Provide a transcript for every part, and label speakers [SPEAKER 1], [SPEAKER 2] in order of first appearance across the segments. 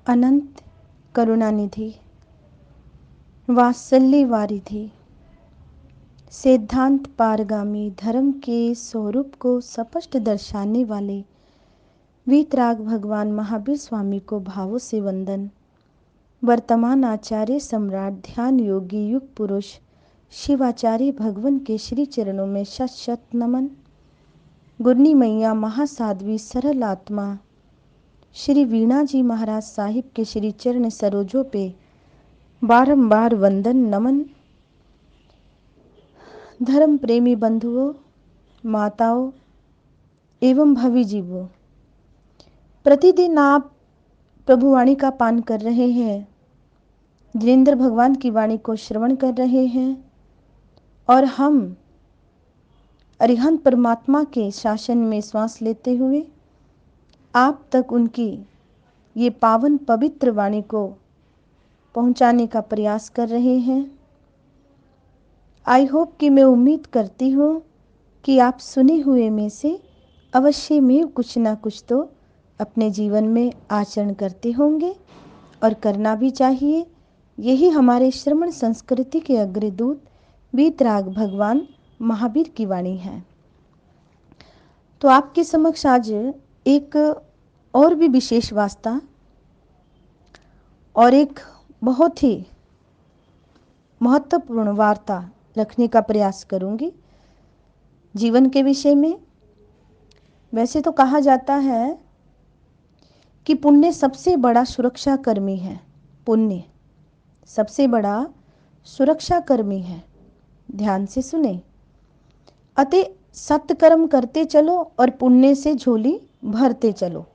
[SPEAKER 1] अनंत करुणानिधि, वात्सल्य वारिधि, सिद्धांत पारगामी, धर्म के स्वरूप को स्पष्ट दर्शाने वाले वीतराग भगवान महावीर स्वामी को भावों से वंदन। वर्तमान आचार्य सम्राट ध्यान योगी युग पुरुष शिवाचार्य भगवान के श्री चरणों में शत शत नमन। गुरनी मैया महासाध्वी सरल आत्मा श्री वीणा जी महाराज साहिब के श्री चरण सरोजों पे बारंबार वंदन नमन। धर्म प्रेमी बंधुओं, माताओं एवं भवी जीवों, प्रतिदिन आप प्रभुवाणी का पान कर रहे हैं, जिनेंद्र भगवान की वाणी को श्रवण कर रहे हैं और हम अरिहंत परमात्मा के शासन में श्वास लेते हुए आप तक उनकी ये पावन पवित्र वाणी को पहुंचाने का प्रयास कर रहे हैं। आई होप कि मैं उम्मीद करती हूँ कि आप सुने हुए में से अवश्य में कुछ ना कुछ तो अपने जीवन में आचरण करते होंगे और करना भी चाहिए। यही हमारे श्रमण संस्कृति के अग्रदूत वीतराग भगवान महावीर की वाणी है। तो आपके समक्ष आज एक और भी विशेष वास्ता और एक बहुत ही महत्वपूर्ण वार्ता रखने का प्रयास करूंगी जीवन के विषय में। वैसे तो कहा जाता है कि पुण्य सबसे बड़ा सुरक्षा कर्मी है। पुण्य सबसे बड़ा सुरक्षा कर्मी है। ध्यान से सुने। अतः सत्कर्म करते चलो और पुण्य से झोली भरते चलो।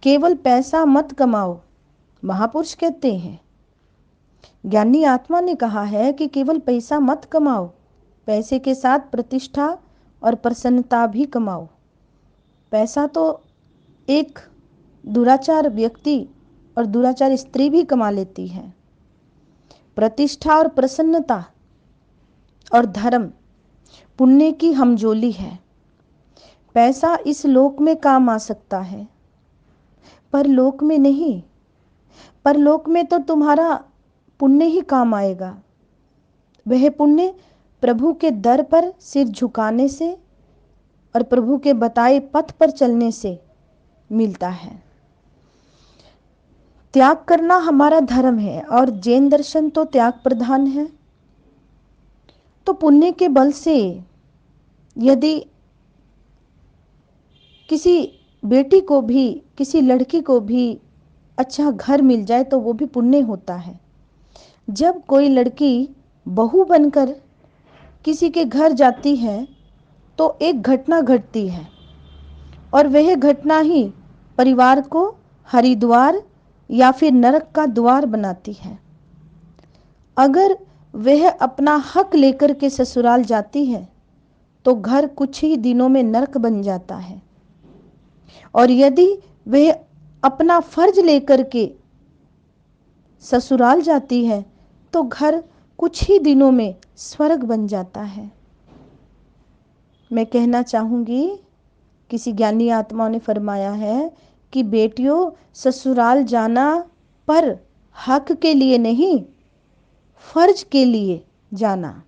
[SPEAKER 1] केवल पैसा मत कमाओ, महापुरुष कहते हैं। ज्ञानी आत्मा ने कहा है कि केवल पैसा मत कमाओ, पैसे के साथ प्रतिष्ठा और प्रसन्नता भी कमाओ। पैसा तो एक दुराचार व्यक्ति और दुराचार स्त्री भी कमा लेती है। प्रतिष्ठा और प्रसन्नता और धर्म पुण्य की हमजोली है। पैसा इस लोक में काम आ सकता है, पर लोक में नहीं। पर लोक में तो तुम्हारा पुण्य ही काम आएगा। वह पुण्य प्रभु के दर पर सिर झुकाने से और प्रभु के बताए पथ पर चलने से मिलता है। त्याग करना हमारा धर्म है और जैन दर्शन तो त्याग प्रधान है। तो पुण्य के बल से यदि किसी बेटी को भी, किसी लड़की को भी अच्छा घर मिल जाए तो वो भी पुण्य होता है। जब कोई लड़की बहू बनकर किसी के घर जाती है तो एक घटना घटती है और वह घटना ही परिवार को हरिद्वार या फिर नरक का द्वार बनाती है। अगर वह अपना हक लेकर के ससुराल जाती है तो घर कुछ ही दिनों में नरक बन जाता है, और यदि वह अपना फर्ज लेकर के ससुराल जाती है तो घर कुछ ही दिनों में स्वर्ग बन जाता है। मैं कहना चाहूंगी, किसी ज्ञानी आत्मा ने फरमाया है कि बेटियों, ससुराल जाना पर हक के लिए नहीं, फर्ज के लिए जाना।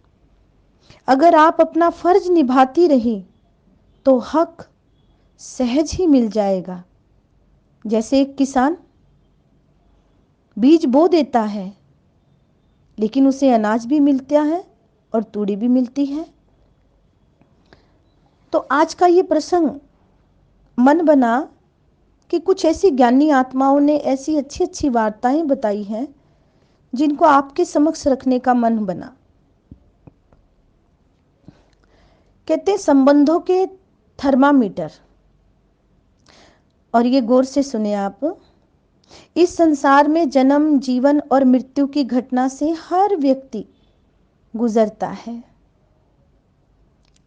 [SPEAKER 1] अगर आप अपना फर्ज निभाती रही तो हक सहज ही मिल जाएगा। जैसे एक किसान बीज बो देता है लेकिन उसे अनाज भी मिलता है और तूड़ी भी मिलती है। तो आज का ये प्रसंग मन बना कि कुछ ऐसी ज्ञानी आत्माओं ने ऐसी अच्छी अच्छी वार्ताएं बताई हैं जिनको आपके समक्ष रखने का मन बना। कहते संबंधों के थर्मामीटर। और ये गौर से सुने आप। इस संसार में जन्म, जीवन और मृत्यु की घटना से हर व्यक्ति गुजरता है।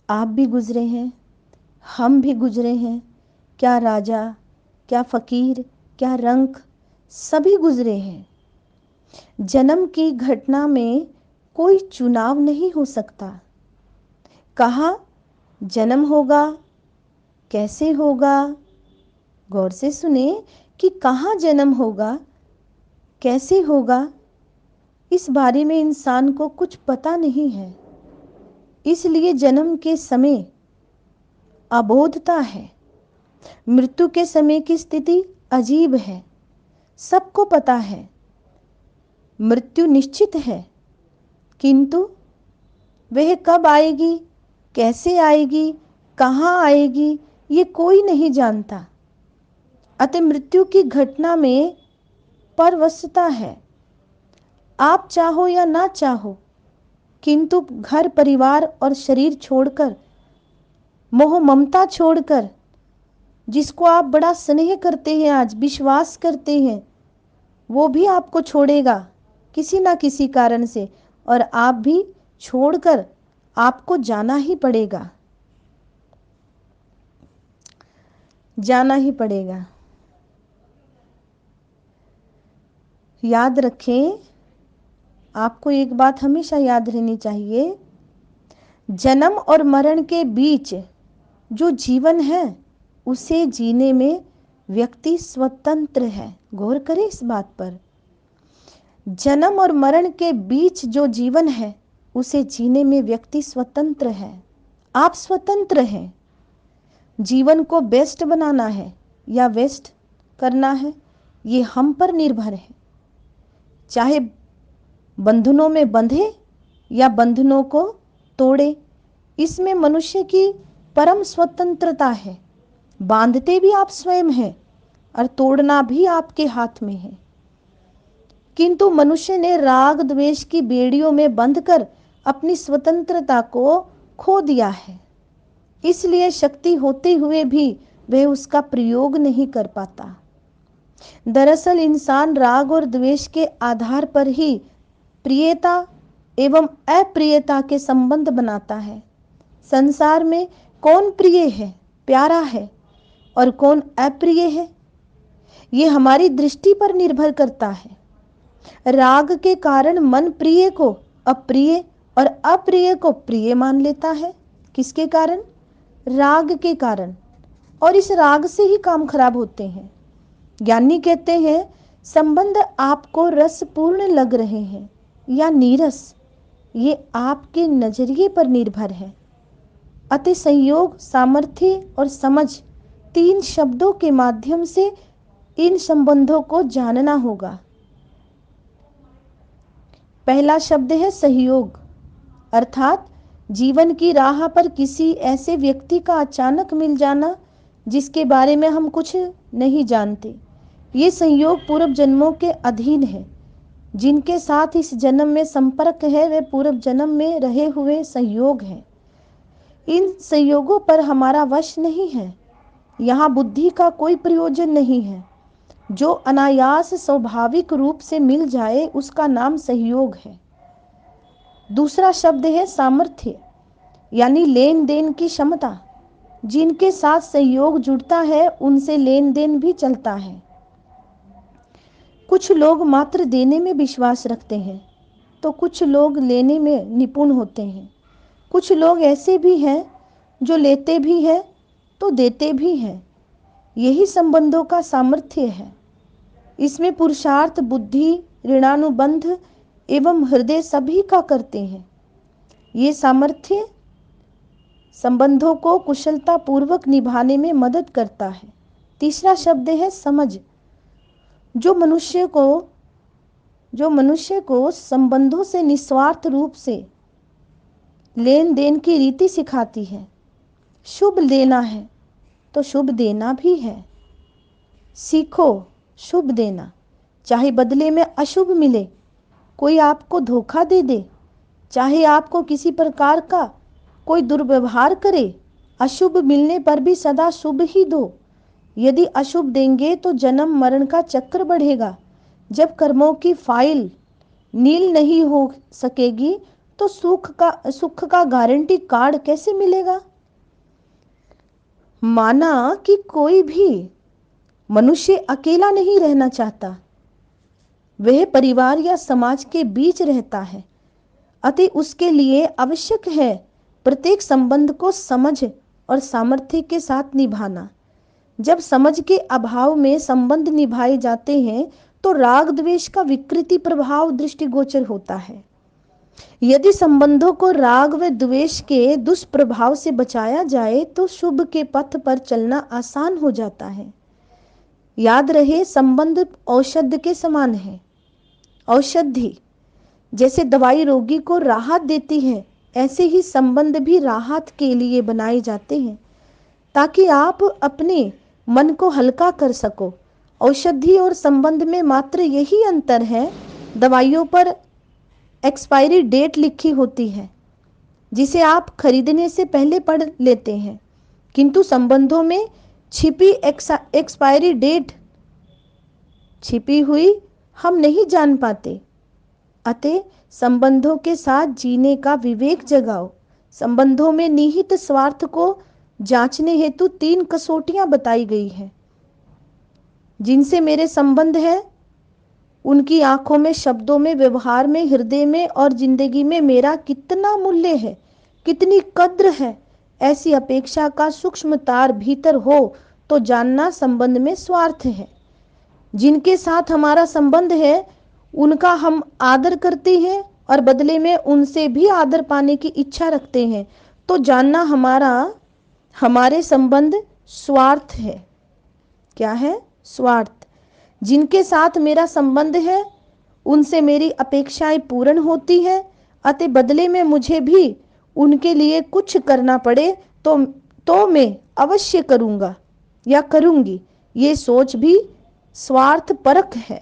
[SPEAKER 1] आप भी गुजरे हैं, हम भी गुजरे हैं। क्या राजा, क्या फकीर, क्या रंक, सभी गुजरे हैं। जन्म की घटना में कोई चुनाव नहीं हो सकता। कहाँ जन्म होगा, कैसे होगा, गौर से सुने, कि कहाँ जन्म होगा, कैसे होगा, इस बारे में इंसान को कुछ पता नहीं है। इसलिए जन्म के समय अबोधता है। मृत्यु के समय की स्थिति अजीब है। सबको पता है मृत्यु निश्चित है, किंतु वह कब आएगी, कैसे आएगी, कहाँ आएगी, ये कोई नहीं जानता। अतः मृत्यु की घटना में परवशता है। आप चाहो या ना चाहो, किंतु घर परिवार और शरीर छोड़कर, मोह ममता छोड़कर, जिसको आप बड़ा स्नेह करते हैं, आज विश्वास करते हैं, वो भी आपको छोड़ेगा किसी ना किसी कारण से, और आप भी छोड़कर आपको जाना ही पड़ेगा, जाना ही पड़ेगा। याद रखें, आपको एक बात हमेशा याद रहनी चाहिए, जन्म और मरण के बीच जो जीवन है उसे जीने में व्यक्ति स्वतंत्र है। गौर करें इस बात पर। जन्म और मरण के बीच जो जीवन है उसे जीने में व्यक्ति स्वतंत्र है। आप स्वतंत्र हैं। जीवन को बेस्ट बनाना है या वेस्ट करना है, ये हम पर निर्भर है। चाहे बंधनों में बंधे या बंधनों को तोड़े, इसमें मनुष्य की परम स्वतंत्रता है। बांधते भी आप स्वयं हैं और तोड़ना भी आपके हाथ में है। किंतु मनुष्य ने राग द्वेष की बेड़ियों में बंधकर अपनी स्वतंत्रता को खो दिया है। इसलिए शक्ति होते हुए भी वह उसका प्रयोग नहीं कर पाता। दरअसल इंसान राग और द्वेष के आधार पर ही प्रियता एवं अप्रियता के संबंध बनाता है। संसार में कौन प्रिय है, प्यारा है, और कौन अप्रिय है, ये हमारी दृष्टि पर निर्भर करता है। राग के कारण मन प्रिय को अप्रिय और अप्रिय को प्रिय मान लेता है। किसके कारण? राग के कारण। और इस राग से ही काम खराब होते हैं। ज्ञानी कहते हैं संबंध आपको रसपूर्ण लग रहे हैं या नीरस, ये आपके नजरिए पर निर्भर है। अतः संयोग, सामर्थ्य और समझ, 3 शब्दों के माध्यम से इन संबंधों को जानना होगा। पहला शब्द है सहयोग, अर्थात जीवन की राह पर किसी ऐसे व्यक्ति का अचानक मिल जाना जिसके बारे में हम कुछ नहीं जानते। ये संयोग पूर्व जन्मों के अधीन है। जिनके साथ इस जन्म में संपर्क है वे पूर्व जन्म में रहे हुए संयोग हैं। इन संयोगों पर हमारा वश नहीं है। यहाँ बुद्धि का कोई प्रयोजन नहीं है। जो अनायास स्वाभाविक रूप से मिल जाए उसका नाम सहयोग है। दूसरा शब्द है सामर्थ्य, यानी लेन देन की क्षमता। जिनके साथ सहयोग जुड़ता है उनसे लेन देन भी चलता है। कुछ लोग मात्र देने में विश्वास रखते हैं तो कुछ लोग लेने में निपुण होते हैं। कुछ लोग ऐसे भी हैं जो लेते भी हैं तो देते भी हैं। यही संबंधों का सामर्थ्य है। इसमें पुरुषार्थ, बुद्धि, ऋणानुबंध एवं हृदय सभी का करते हैं। ये सामर्थ्य संबंधों को कुशलता पूर्वक निभाने में मदद करता है। तीसरा शब्द है समझ, जो मनुष्य को संबंधों से निस्वार्थ रूप से लेन देन की रीति सिखाती है। शुभ देना है तो शुभ देना भी है। सीखो शुभ देना, चाहे बदले में अशुभ मिले, कोई आपको धोखा दे दे, चाहे आपको किसी प्रकार का कोई दुर्व्यवहार करे, अशुभ मिलने पर भी सदा शुभ ही दो। यदि अशुभ देंगे तो जन्म मरण का चक्र बढ़ेगा। जब कर्मों की फाइल नील नहीं हो सकेगी तो सुख का गारंटी कार्ड कैसे मिलेगा? माना कि कोई भी मनुष्य अकेला नहीं रहना चाहता, वह परिवार या समाज के बीच रहता है। अतः उसके लिए आवश्यक है प्रत्येक संबंध को समझ और सामर्थ्य के साथ निभाना। जब समझ के अभाव में संबंध निभाए जाते हैं तो राग द्वेष का विकृति प्रभाव दृष्टिगोचर होता है। यदि संबंधों को राग व द्वेष के दुष्प्रभाव से बचाया जाए तो शुभ के पथ पर चलना आसान हो जाता है। याद रहे, संबंध औषधि के समान है। औषधि जैसे दवाई रोगी को राहत देती है, ऐसे ही संबंध भी राहत के लिए बनाए जाते हैं ताकि आप अपने मन को हल्का कर सको। औषधि और संबंध में मात्र यही अंतर है, दवाइयों पर एक्सपायरी डेट लिखी होती है जिसे आप खरीदने से पहले पढ़ लेते हैं, किंतु संबंधों में छिपी एक्सपायरी डेट छिपी हुई हम नहीं जान पाते। अतः संबंधों के साथ जीने का विवेक जगाओ। संबंधों में निहित स्वार्थ को जांचने हेतु 3 कसौटियां बताई गई हैं। जिनसे मेरे संबंध है उनकी आंखों में, शब्दों में, व्यवहार में, हृदय में और जिंदगी में मेरा कितना मूल्य है, कितनी कद्र है, ऐसी अपेक्षा का सूक्ष्म तार भीतर हो तो जानना संबंध में स्वार्थ है। जिनके साथ हमारा संबंध है उनका हम आदर करते हैं और बदले में उनसे भी आदर पाने की इच्छा रखते हैं तो जानना हमारे संबंध स्वार्थ है। क्या है? स्वार्थ। जिनके साथ मेरा संबंध है उनसे मेरी अपेक्षाएं पूर्ण होती है, अतः बदले में मुझे भी उनके लिए कुछ करना पड़े तो मैं अवश्य करूंगा या करूंगी। ये सोच भी स्वार्थ परक है।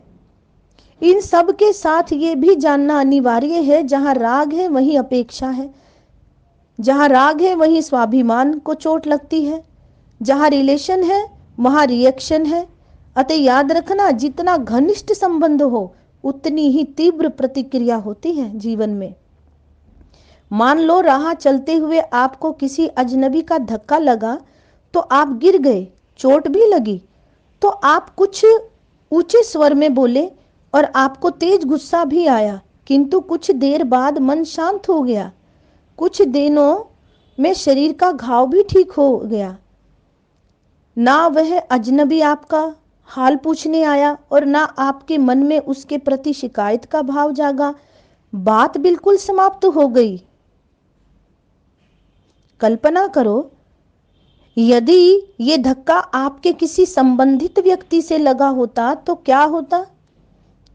[SPEAKER 1] इन सब के साथ ये भी जानना अनिवार्य है, जहां राग है वहीं अपेक्षा है, जहां राग है वहीं स्वाभिमान को चोट लगती है, जहां रिलेशन है वहां रिएक्शन है। अतः याद रखना, जितना घनिष्ठ संबंध हो उतनी ही तीव्र प्रतिक्रिया होती है जीवन में। मान लो राह चलते हुए आपको किसी अजनबी का धक्का लगा तो आप गिर गए, चोट भी लगी, तो आप कुछ ऊंचे स्वर में बोले और आपको तेज गुस्सा भी आया, किंतु कुछ देर बाद मन शांत हो गया। कुछ दिनों में शरीर का घाव भी ठीक हो गया। ना वह अजनबी आपका हाल पूछने आया और ना आपके मन में उसके प्रति शिकायत का भाव जागा। बात बिल्कुल समाप्त हो गई। कल्पना करो, यदि ये धक्का आपके किसी संबंधित व्यक्ति से लगा होता तो क्या होता?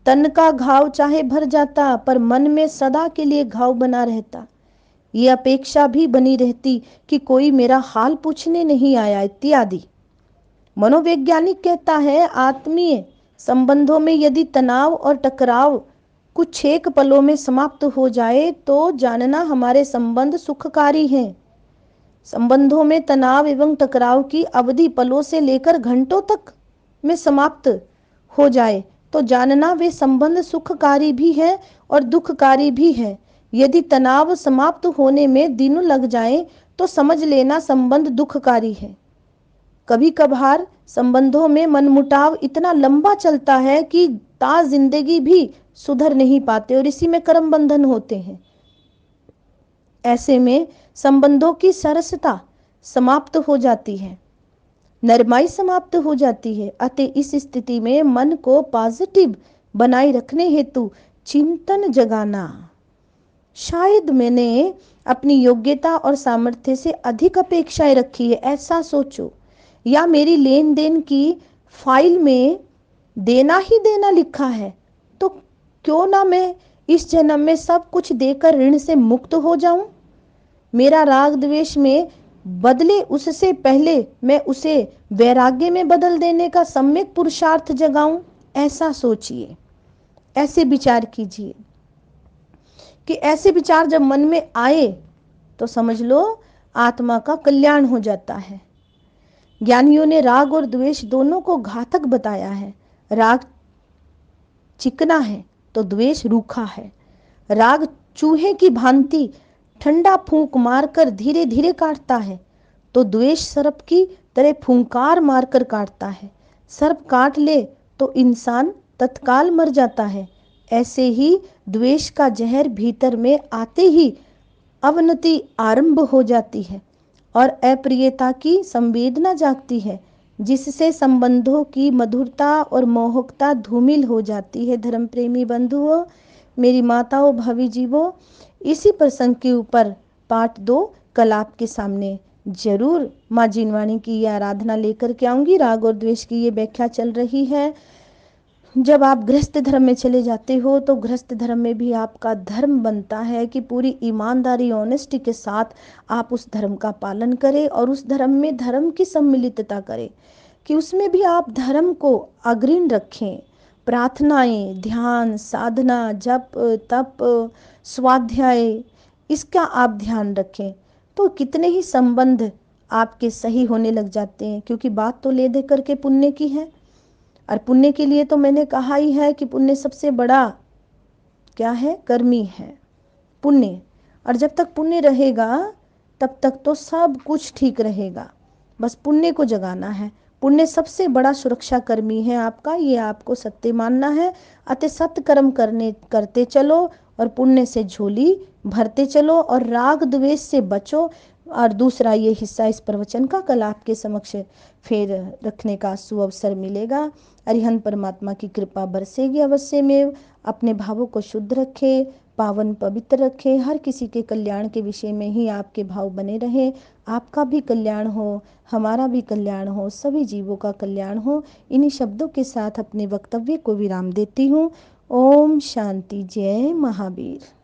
[SPEAKER 1] तन का घाव चाहे भर जाता, पर मन में सदा के लिए घाव बना रहता। ये अपेक्षा भी बनी रहती कि कोई मेरा हाल पूछने नहीं आया इत्यादि। मनोवैज्ञानिक कहता है, आत्मीय संबंधों में यदि तनाव और टकराव कुछ एक पलों में समाप्त हो जाए तो जानना हमारे संबंध सुखकारी हैं। संबंधों में तनाव एवं टकराव की अवधि पलों से लेकर घंटों तक में समाप्त हो जाए तो जानना वे संबंध सुखकारी भी है और दुखकारी भी है। यदि तनाव समाप्त होने में दिनों लग जाए तो समझ लेना संबंध दुखकारी है। कभी कभार संबंधों में मनमुटाव इतना लंबा चलता है कि ता जिंदगी भी सुधर नहीं पाते और इसी में कर्म बंधन होते हैं। ऐसे में संबंधों की सरसता समाप्त हो जाती है, नरमाई समाप्त हो जाती है। अतः इस स्थिति में मन को पॉजिटिव बनाए रखने हेतु चिंतन जगाना। शायद मैंने अपनी योग्यता और सामर्थ्य से अधिक अपेक्षाएं रखी है, ऐसा सोचो, या मेरी लेन देन की फाइल में देना ही देना लिखा है, तो क्यों ना मैं इस जन्म में सब कुछ देकर ऋण से मुक्त हो जाऊं। मेरा राग द्वेष में बदले उससे पहले मैं उसे वैराग्य में बदल देने का सम्यक पुरुषार्थ जगाऊं। ऐसा सोचिए, ऐसे विचार कीजिए कि ऐसे विचार जब मन में आए तो समझ लो आत्मा का कल्याण हो जाता है। ज्ञानियों ने राग और द्वेष दोनों को घातक बताया है। राग चिकना है तो द्वेष रूखा है। राग चूहे की भांति ठंडा फूंक मारकर धीरे धीरे काटता है तो द्वेष सर्प की तरह फूंकार मारकर काटता है। सर्प काट ले तो इंसान तत्काल मर जाता है। ऐसे ही द्वेष का जहर भीतर में आते ही अवनति आरंभ हो जाती है और अप्रियता की संवेदना जागती है। जिससे संबंधों की मधुरता और मोहकता धूमिल हो जाती है। धर्म प्रेमी बंधुओं, मेरी माताओं, भावी जीवों, इसी प्रसंग के ऊपर पार्ट 2 कल आपके सामने जरूर माँ जिनवाणी की ये आराधना लेकर के आऊंगी। राग और द्वेष की ये व्याख्या चल रही है। जब आप गृहस्थ धर्म में चले जाते हो तो गृहस्थ धर्म में भी आपका धर्म बनता है कि पूरी ईमानदारी, ऑनेस्टी के साथ आप उस धर्म का पालन करें और उस धर्म में धर्म की सम्मिलितता करें, कि उसमें भी आप धर्म को अग्रणी रखें। प्रार्थनाएं, ध्यान, साधना, जप, तप, स्वाध्याय, इसका आप ध्यान रखें तो कितने ही संबंध आपके सही होने लग जाते हैं, क्योंकि बात तो ले दे करके पुण्य की है। और पुण्य के लिए तो मैंने कहा ही है कि पुण्य सबसे बड़ा क्या है, कर्मी है पुण्य। और जब तक पुण्य रहेगा तब तक तो सब कुछ ठीक रहेगा, बस पुण्य को जगाना है। पुण्य सबसे बड़ा सुरक्षा कर्मी है आपका, ये आपको सत्य मानना है। अतः सत्य कर्म करते चलो और पुण्य से झोली भरते चलो और राग द्वेष से बचो। और दूसरा ये हिस्सा इस प्रवचन का कल आपके समक्ष फिर रखने का सुअवसर मिलेगा। अरिहंत परमात्मा की कृपा बरसेगी अवश्य में। अपने भावों को शुद्ध रखे, पावन पवित्र रखे, हर किसी के कल्याण के विषय में ही आपके भाव बने रहे। आपका भी कल्याण हो, हमारा भी कल्याण हो, सभी जीवों का कल्याण हो। इन्हीं शब्दों के साथ अपने वक्तव्य को विराम देती हूँ। ओम शांति। जय महावीर।